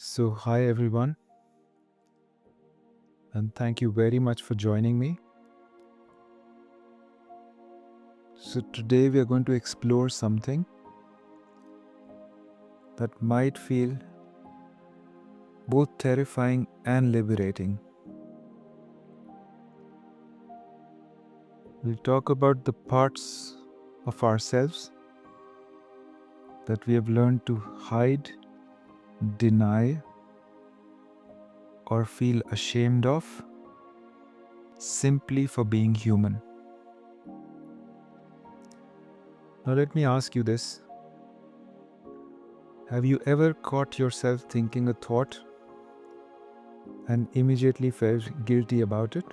Hi everyone, and thank you very much for joining me. Today we are going to explore something that might feel both terrifying and liberating. We'll talk about the parts of ourselves that we have learned to hide, deny, or feel ashamed of simply for being human. Now, let me ask you this. Have you ever caught yourself thinking a thought and immediately felt guilty about it?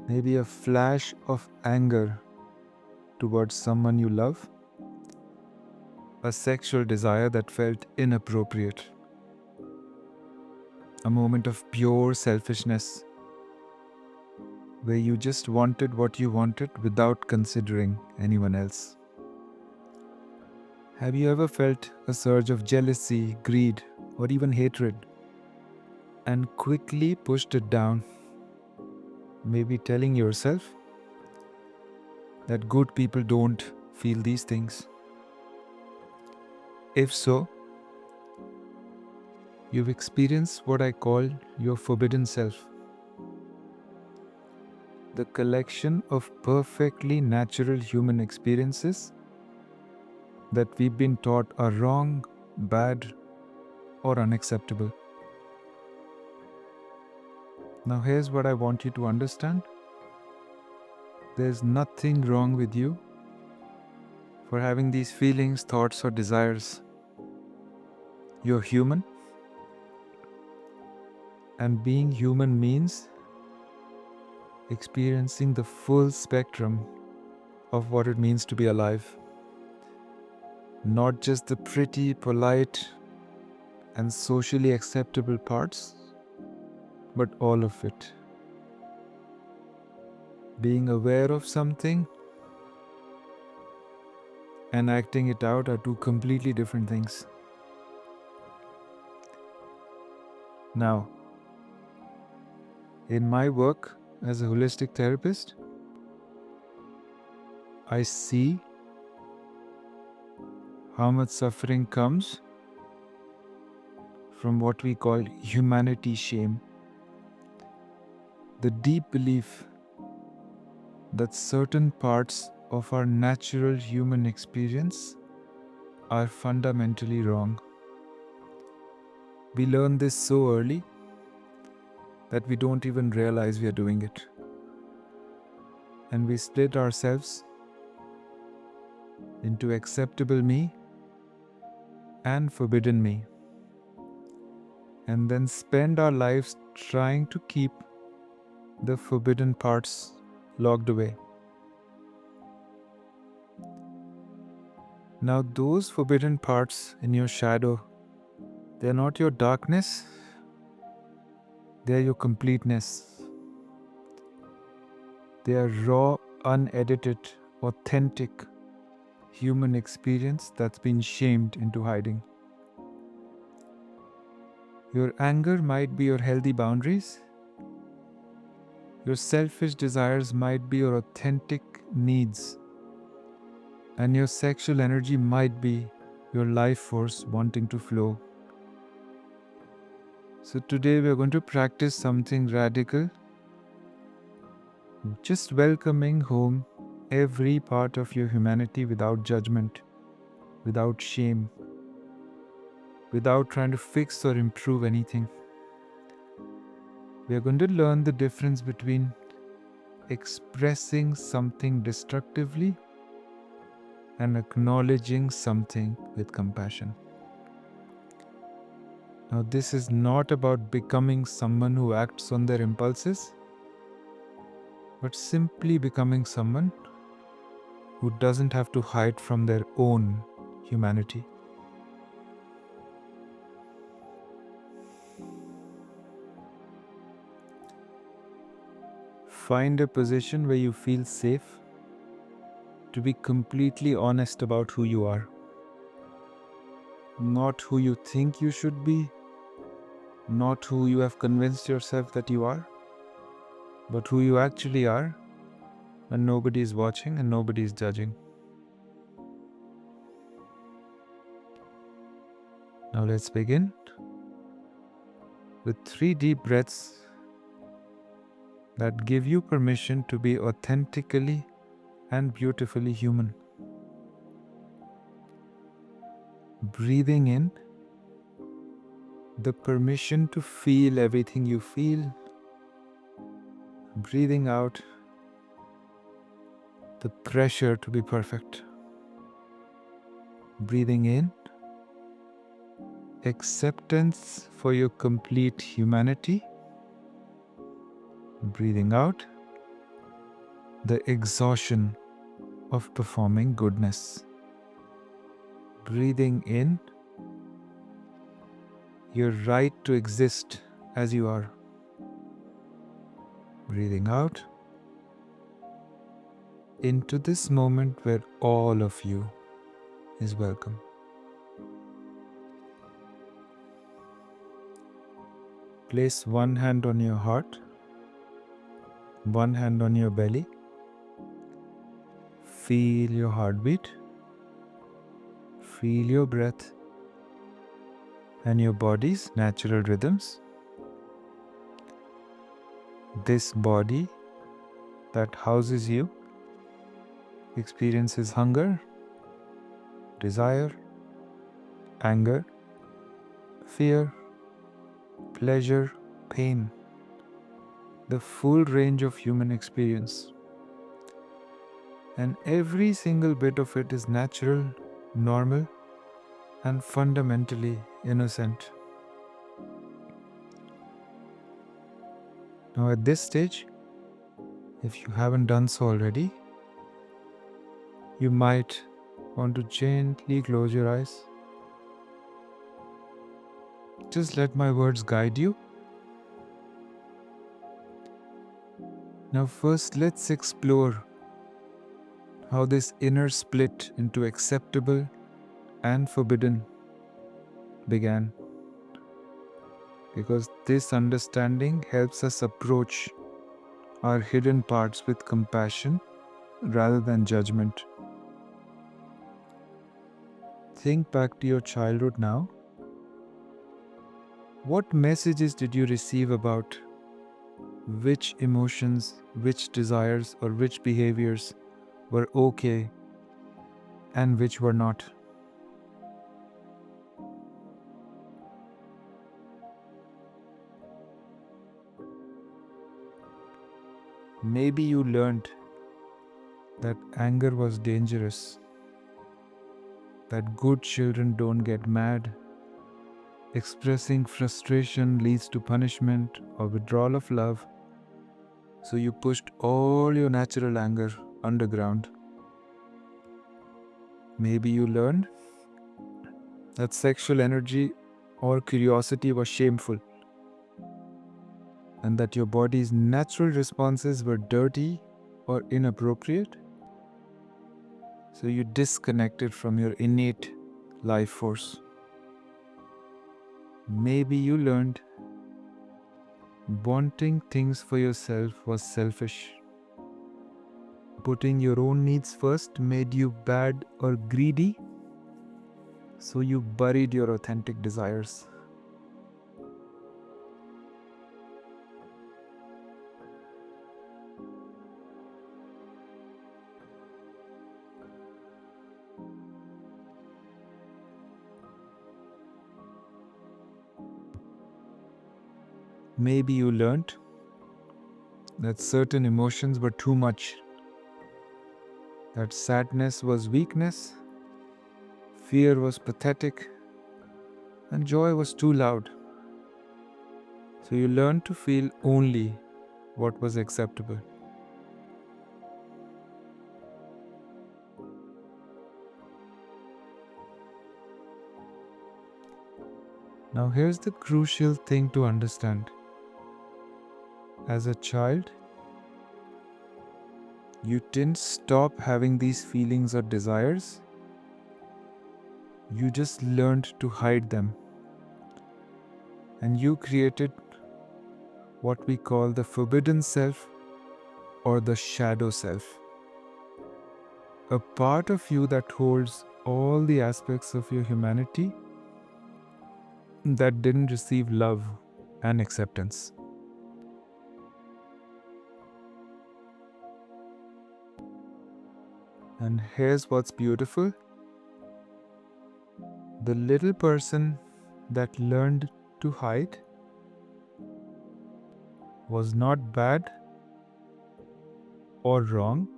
Maybe a flash of anger towards someone you love, a sexual desire that felt inappropriate, a moment of pure selfishness where you just wanted what you wanted without considering anyone else. Have you ever felt a surge of jealousy, greed, or even hatred and quickly pushed it down, maybe telling yourself that good people don't feel these things? If so, you've experienced what I call your forbidden self, the collection of perfectly natural human experiences that we've been taught are wrong, bad, or unacceptable. Now, here's what I want you to understand. There's nothing wrong with you for having these feelings, thoughts, or desires. You're human, and being human means experiencing the full spectrum of what it means to be alive. Not just the pretty, polite, and socially acceptable parts, but all of it. Being aware of something and acting it out are two completely different things. Now, in my work as a holistic therapist, I see how much suffering comes from what we call humanity shame. The deep belief that certain parts of our natural human experience are fundamentally wrong. We learn this so early that we don't even realize we are doing it. And we split ourselves into acceptable me and forbidden me, and then spend our lives trying to keep the forbidden parts locked away. Now, those forbidden parts in your shadow, they're not your darkness, they're your completeness. They are raw, unedited, authentic human experience that's been shamed into hiding. Your anger might be your healthy boundaries. Your selfish desires might be your authentic needs. And your sexual energy might be your life force wanting to flow. So today we are going to practice something radical. Just welcoming home every part of your humanity without judgment, without shame, without trying to fix or improve anything. We are going to learn the difference between expressing something destructively and acknowledging something with compassion. Now, this is not about becoming someone who acts on their impulses, but simply becoming someone who doesn't have to hide from their own humanity. Find a position where you feel safe to be completely honest about who you are. not who you think you should be, not who you have convinced yourself that you are, but who you actually are, and nobody is watching and nobody is judging. Now let's begin with 3 deep breaths that give you permission to be authentically and beautifully human. Breathing in, the permission to feel everything you feel. Breathing out, the pressure to be perfect. Breathing in, acceptance for your complete humanity. Breathing out, the exhaustion of performing goodness. Breathing in, your right to exist as you are. Breathing out, into this moment where all of you is welcome. Place one hand on your heart, one hand on your belly. Feel your heartbeat. Feel your breath and your body's natural rhythms. This body that houses you experiences hunger, desire, anger, fear, pleasure, pain, the full range of human experience. And every single bit of it is natural, normal, and fundamentally innocent. Now at this stage, if you haven't done so already, you might want to gently close your eyes. Just let my words guide you. Now first, let's explore how this inner split into acceptable and forbidden began. Because this understanding helps us approach our hidden parts with compassion rather than judgment. Think back to your childhood now. What messages did you receive about which emotions, which desires, or which behaviors were okay and which were not? Maybe you learned that anger was dangerous, that good children don't get mad, expressing frustration leads to punishment or withdrawal of love, so you pushed all your natural anger underground. Maybe you learned that sexual energy or curiosity was shameful, and that your body's natural responses were dirty or inappropriate, so you disconnected from your innate life force. Maybe you learned wanting things for yourself was selfish. Putting your own needs first made you bad or greedy, so you buried your authentic desires. Maybe you learned that certain emotions were too much, that sadness was weakness, fear was pathetic, and joy was too loud. So you learned to feel only what was acceptable. Now here's the crucial thing to understand. As a child, you didn't stop having these feelings or desires. You just learned to hide them. And you created what we call the forbidden self or the shadow self. A part of you that holds all the aspects of your humanity that didn't receive love and acceptance. And here's what's beautiful. The little person that learned to hide was not bad or wrong.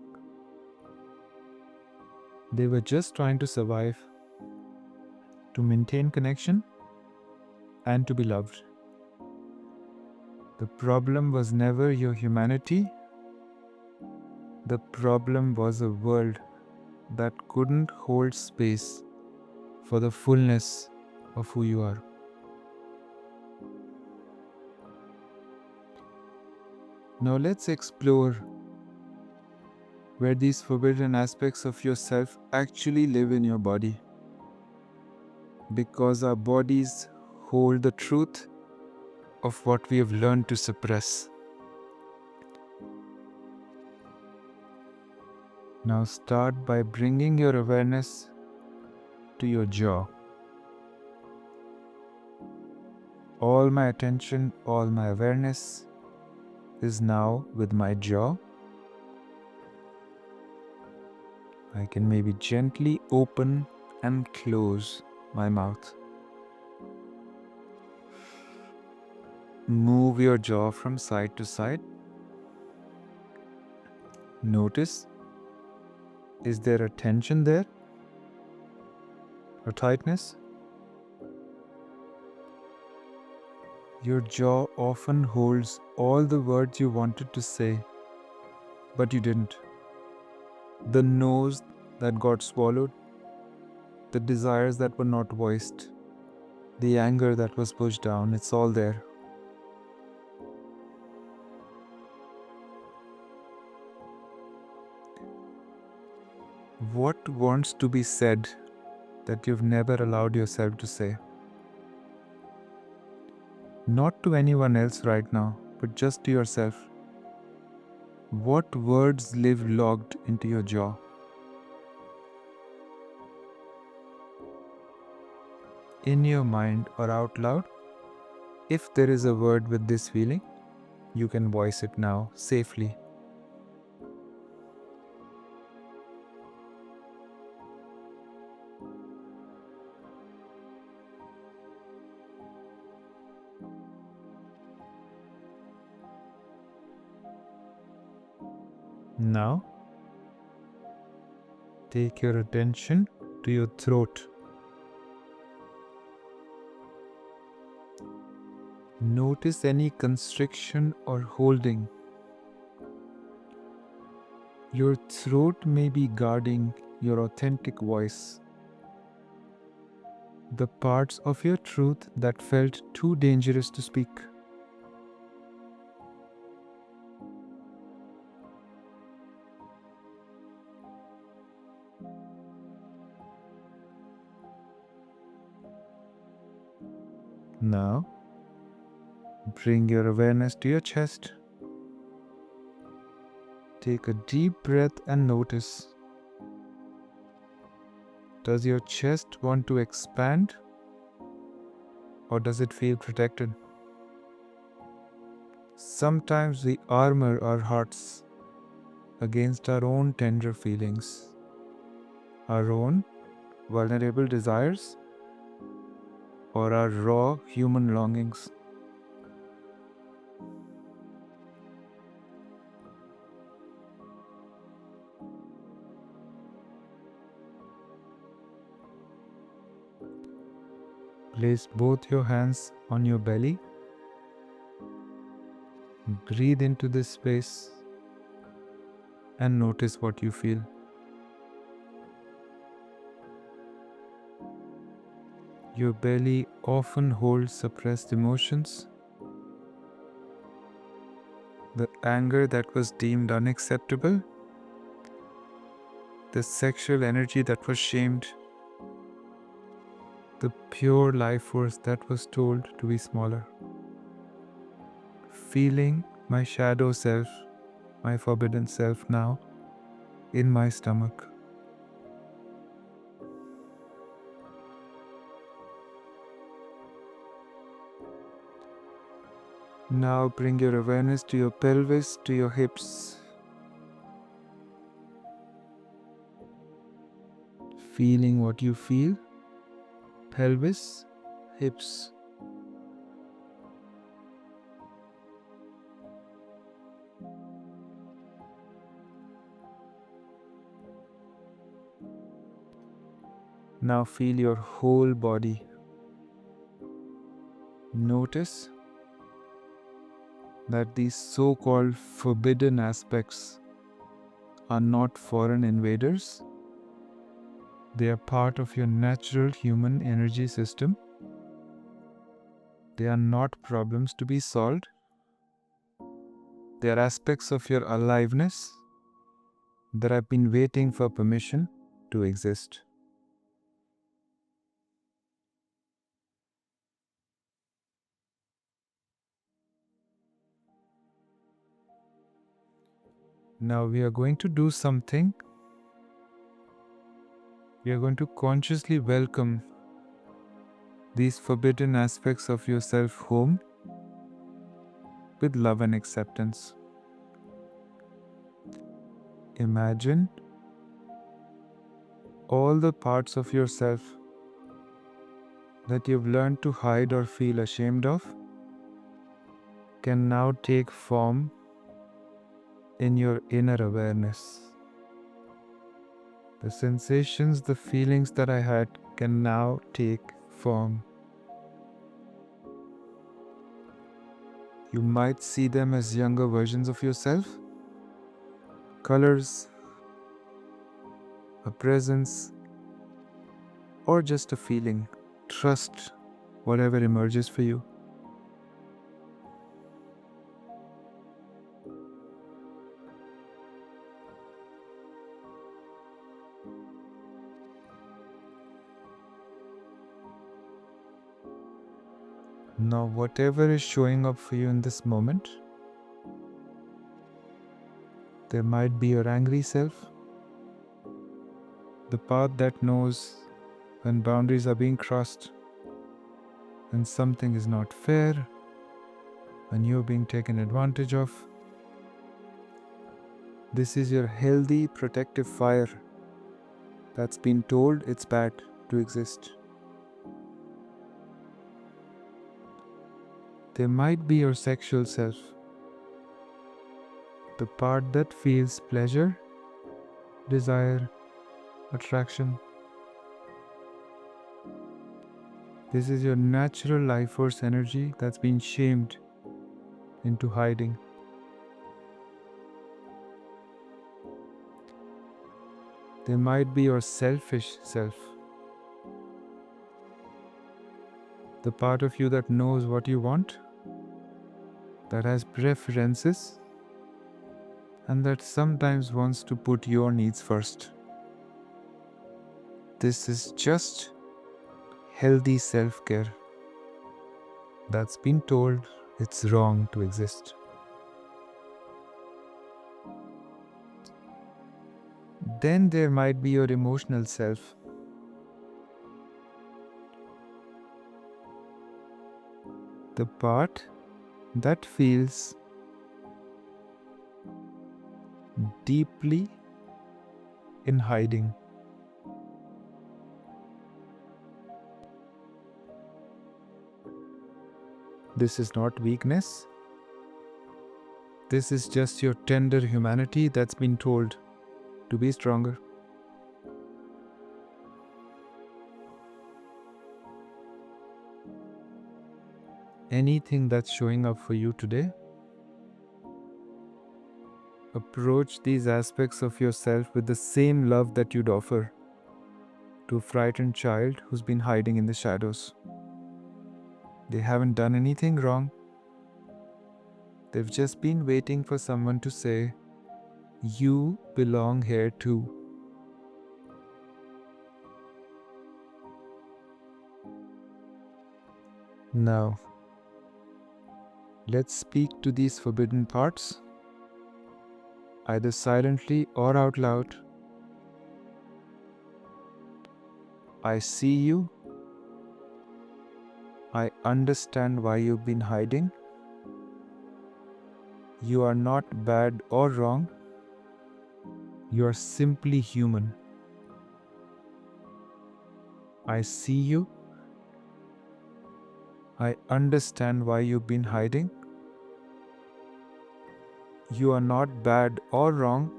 They were just trying to survive, to maintain connection, and to be loved. The problem was never your humanity. The problem was a world that couldn't hold space for the fullness of who you are. Now let's explore where these forbidden aspects of yourself actually live in your body. Because our bodies hold the truth of what we have learned to suppress. Now start by bringing your awareness to your jaw. All my attention, all my awareness is now with my jaw. I can maybe gently open and close my mouth. Move your jaw from side to side. Notice, is there a tension there? Or tightness? Your jaw often holds all the words you wanted to say, but you didn't. The no's that got swallowed, the desires that were not voiced, the anger that was pushed down, it's all there. What wants to be said that you've never allowed yourself to say? Not to anyone else right now, but just to yourself. What words live logged into your jaw? In your mind or out loud, if there is a word with this feeling, you can voice it now safely. Now, take your attention to your throat. Notice any constriction or holding. Your throat may be guarding your authentic voice. The parts of your truth that felt too dangerous to speak. Now, bring your awareness to your chest. Take a deep breath and notice. Does your chest want to expand or does it feel protected? Sometimes we armor our hearts against our own tender feelings, our own vulnerable desires, or our raw human longings. Place both your hands on your belly. Breathe into this space and notice what you feel. Your belly often holds suppressed emotions. The anger that was deemed unacceptable, the sexual energy that was shamed, the pure life force that was told to be smaller. Feeling my shadow self, my forbidden self now in my stomach. Now bring your awareness to your pelvis, to your hips. Feeling what you feel. Pelvis, hips. Now feel your whole body. Notice that these so-called forbidden aspects are not foreign invaders. They are part of your natural human energy system. They are not problems to be solved. They are aspects of your aliveness that have been waiting for permission to exist. Now we are going to do something. We are going to consciously welcome these forbidden aspects of yourself home with love and acceptance. Imagine all the parts of yourself that you've learned to hide or feel ashamed of can now take form in your inner awareness. The sensations, the feelings that I had can now take form. You might see them as younger versions of yourself, colors, a presence, or just a feeling. Trust whatever emerges for you. Now, whatever is showing up for you in this moment, there might be your angry self, the part that knows when boundaries are being crossed, when something is not fair, when you're being taken advantage of. This is your healthy, protective fire that's been told it's bad to exist. There might be your sexual self, the part that feels pleasure, desire, attraction. This is your natural life force energy that's been shamed into hiding. There might be your selfish self, the part of you that knows what you want, that has preferences, and that sometimes wants to put your needs first. This is just healthy self-care that's been told it's wrong to exist. Then there might be your emotional self, the part that feels deeply in hiding. This is not weakness. This is just your tender humanity that's been told to be stronger. Anything that's showing up for you today, approach these aspects of yourself with the same love that you'd offer to a frightened child who's been hiding in the shadows. They haven't done anything wrong. They've just been waiting for someone to say, "You belong here too." Now, let's speak to these forbidden parts, either silently or out loud. I see you. I understand why you've been hiding. You are not bad or wrong. You are simply human. I see you. I understand why you've been hiding. You are not bad or wrong.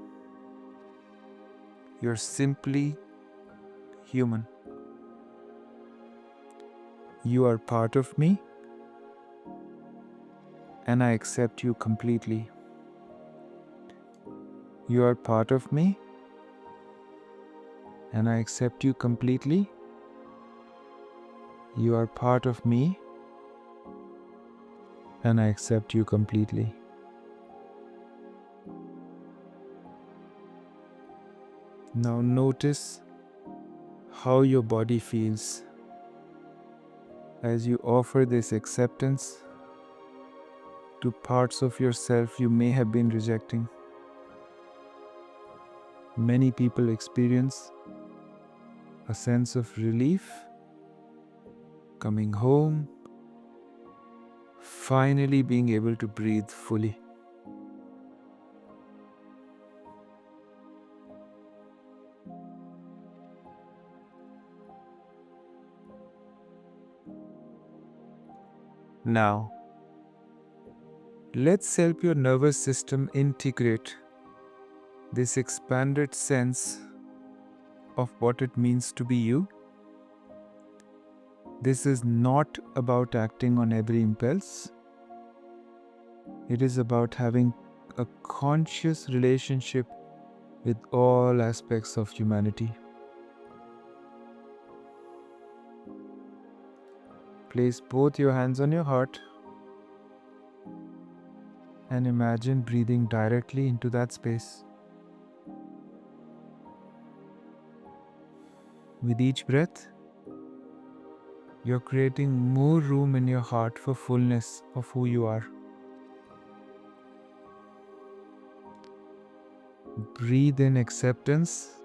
You're simply human. You are part of me, and I accept you completely. You are part of me, and I accept you completely. You are part of me, and I accept you completely. Now notice how your body feels as you offer this acceptance to parts of yourself you may have been rejecting. Many people experience a sense of relief, coming home, finally being able to breathe fully. Now, let's help your nervous system integrate this expanded sense of what it means to be you. This is not about acting on every impulse. It is about having a conscious relationship with all aspects of humanity. Place both your hands on your heart and imagine breathing directly into that space. With each breath, you're creating more room in your heart for fullness of who you are. Breathe in acceptance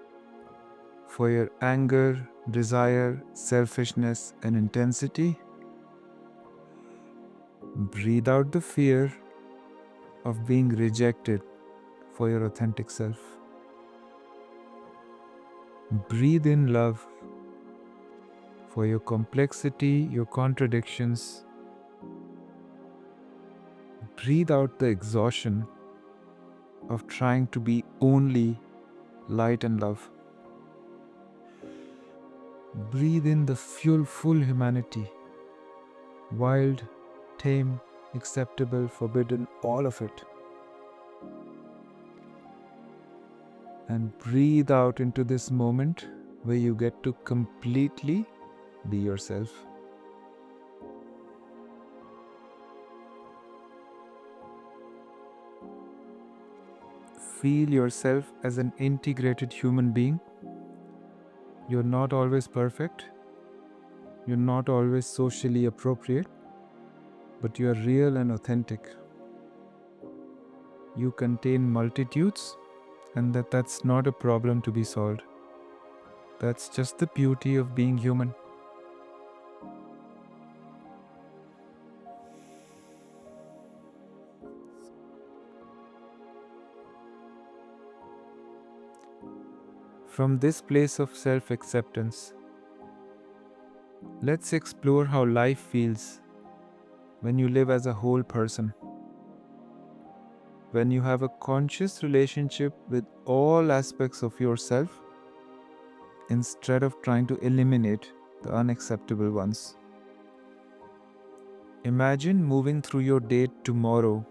for your anger, desire, selfishness, and intensity. Breathe out the fear of being rejected for your authentic self. Breathe in love for your complexity, your contradictions. Breathe out the exhaustion of trying to be only light and love. Breathe in the full humanity, wild, tame, acceptable, forbidden, all of it. And breathe out into this moment where you get to completely be yourself. Feel yourself as an integrated human being. You're not always perfect. You're not always socially appropriate, but you're real and authentic. You contain multitudes, and that's not a problem to be solved. That's just the beauty of being human. From this place of self-acceptance, let's explore how life feels when you live as a whole person. When you have a conscious relationship with all aspects of yourself instead of trying to eliminate the unacceptable ones. Imagine moving through your day tomorrow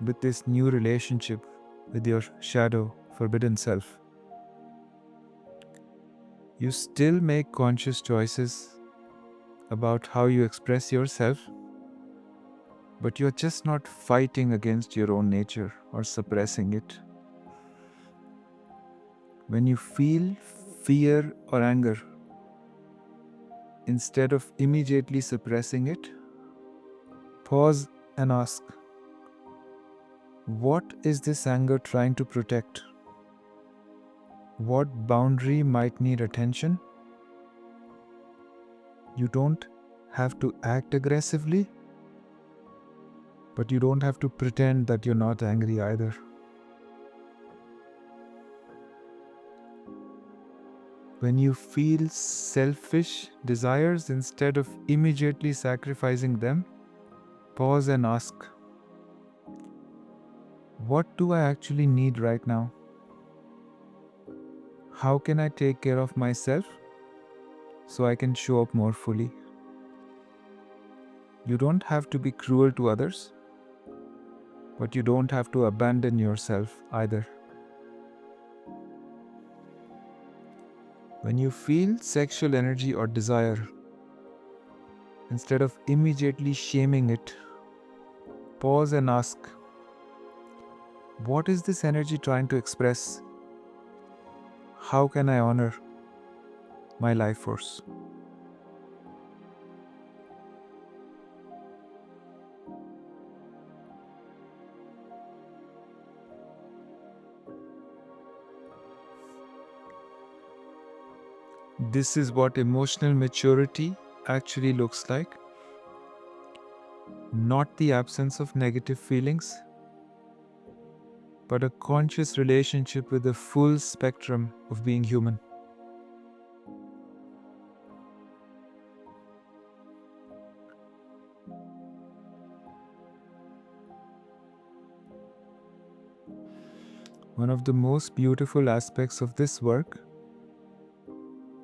with this new relationship with your shadow, forbidden self. You still make conscious choices about how you express yourself, but you're just not fighting against your own nature or suppressing it. When you feel fear or anger, instead of immediately suppressing it, pause and ask, what is this anger trying to protect? What boundary might need attention? You don't have to act aggressively, but you don't have to pretend that you're not angry either. When you feel selfish desires, instead of immediately sacrificing them, pause and ask, what do I actually need right now? How can I take care of myself so I can show up more fully? You don't have to be cruel to others, but you don't have to abandon yourself either. When you feel sexual energy or desire, instead of immediately shaming it, pause and ask, what is this energy trying to express? How can I honor my life force? This is what emotional maturity actually looks like. Not the absence of negative feelings, but a conscious relationship with the full spectrum of being human. One of the most beautiful aspects of this work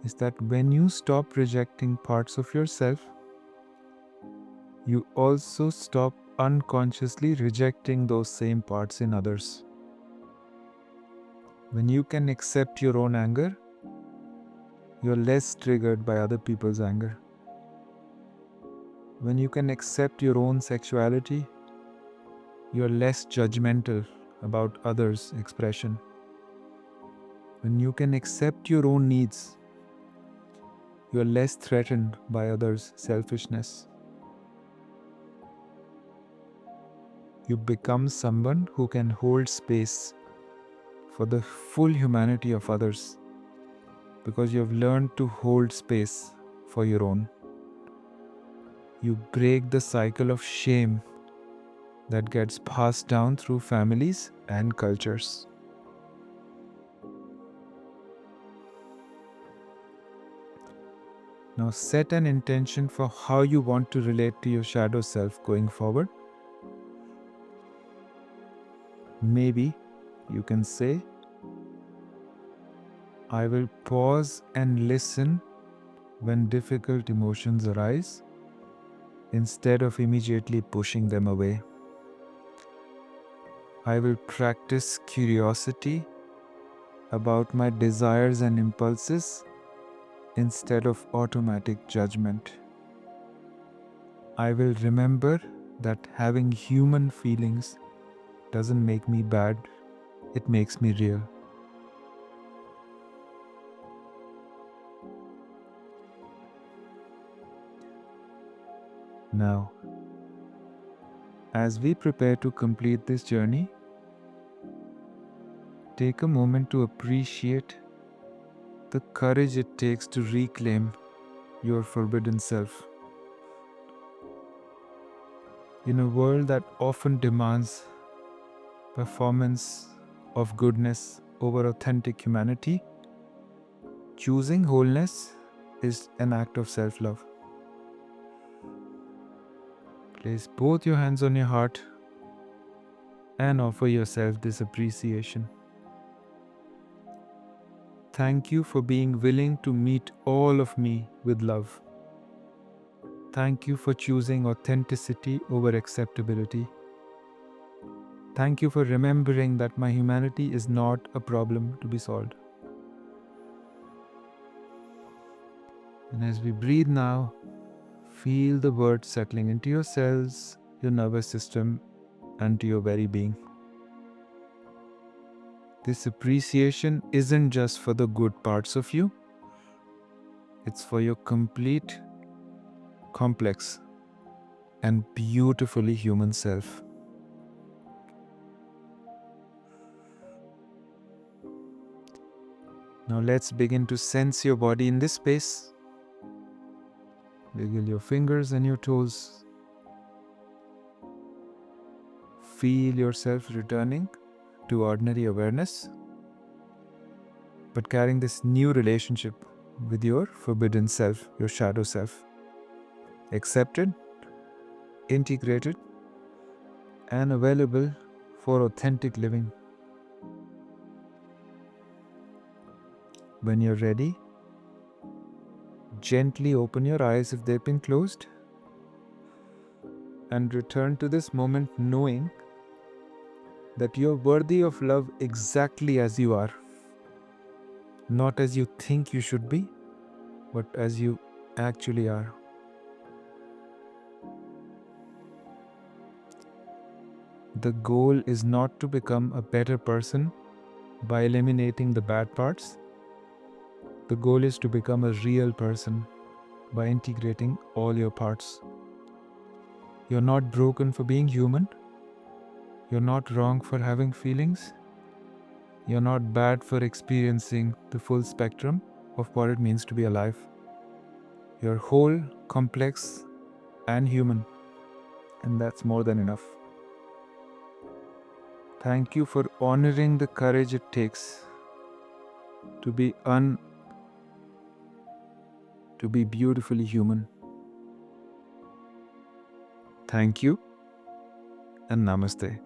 is that when you stop rejecting parts of yourself, you also stop unconsciously rejecting those same parts in others. When you can accept your own anger, you're less triggered by other people's anger. When you can accept your own sexuality, you're less judgmental about others' expression. When you can accept your own needs, you're less threatened by others' selfishness. You become someone who can hold space for the full humanity of others because you've learned to hold space for your own. You break the cycle of shame that gets passed down through families and cultures. Now set an intention for how you want to relate to your shadow self going forward. Maybe you can say, I will pause and listen when difficult emotions arise instead of immediately pushing them away. I will practice curiosity about my desires and impulses instead of automatic judgment. I will remember that having human feelings doesn't make me bad, it makes me real. Now, as we prepare to complete this journey, take a moment to appreciate the courage it takes to reclaim your forbidden self. In a world that often demands performance of goodness over authentic humanity, choosing wholeness is an act of self-love. Place both your hands on your heart and offer yourself this appreciation. Thank you for being willing to meet all of me with love. Thank you for choosing authenticity over acceptability. Thank you for remembering that my humanity is not a problem to be solved. And as we breathe now, feel the words settling into your cells, your nervous system, and to your very being. This appreciation isn't just for the good parts of you, it's for your complete complex, and beautifully human self. Now let's begin to sense your body in this space. Wiggle your fingers and your toes. Feel yourself returning to ordinary awareness, but carrying this new relationship with your forbidden self, your shadow self. Accepted, integrated, and available for authentic living. When you're ready, gently open your eyes if they've been closed and return to this moment knowing that you're worthy of love exactly as you are. Not as you think you should be, but as you actually are. The goal is not to become a better person by eliminating the bad parts. The goal is to become a real person by integrating all your parts. You're not broken for being human. You're not wrong for having feelings. You're not bad for experiencing the full spectrum of what it means to be alive. You're whole, complex, and human, and that's more than enough. Thank you for honoring the courage it takes to be to be beautifully human. Thank you and namaste.